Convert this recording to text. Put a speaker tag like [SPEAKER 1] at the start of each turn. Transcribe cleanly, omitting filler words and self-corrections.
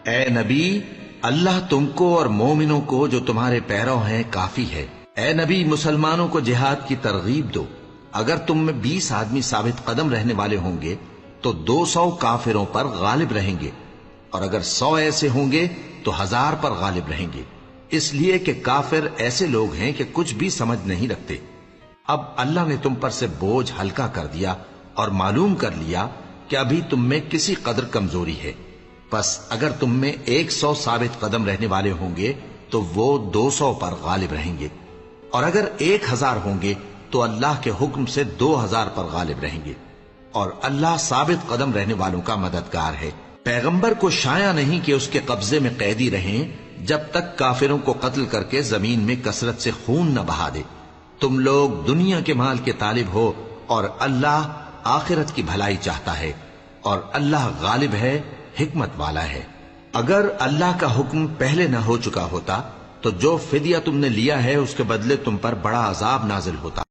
[SPEAKER 1] اے نبی، اللہ تم کو اور مومنوں کو جو تمہارے پیرو ہیں کافی ہے۔ اے نبی، مسلمانوں کو جہاد کی ترغیب دو۔ اگر تم میں 20 آدمی ثابت قدم رہنے والے ہوں گے تو 200 کافروں پر غالب رہیں گے، اور اگر 100 ایسے ہوں گے تو 1000 پر غالب رہیں گے، اس لیے کہ کافر ایسے لوگ ہیں کہ کچھ بھی سمجھ نہیں رکھتے۔ اب اللہ نے تم پر سے بوجھ ہلکا کر دیا اور معلوم کر لیا کہ ابھی تم میں کسی قدر کمزوری ہے، پس اگر تم میں 100 ثابت قدم رہنے والے ہوں گے تو وہ 200 پر غالب رہیں گے، اور اگر 1000 ہوں گے تو اللہ کے حکم سے 2000 پر غالب رہیں گے، اور اللہ ثابت قدم رہنے والوں کا مددگار ہے۔ پیغمبر کو شایع نہیں کہ اس کے قبضے میں قیدی رہیں جب تک کافروں کو قتل کر کے زمین میں کثرت سے خون نہ بہا دے۔ تم لوگ دنیا کے مال کے طالب ہو اور اللہ آخرت کی بھلائی چاہتا ہے، اور اللہ غالب ہے، حکمت والا ہے۔ اگر اللہ کا حکم پہلے نہ ہو چکا ہوتا تو جو فدیہ تم نے لیا ہے اس کے بدلے تم پر بڑا عذاب نازل ہوتا۔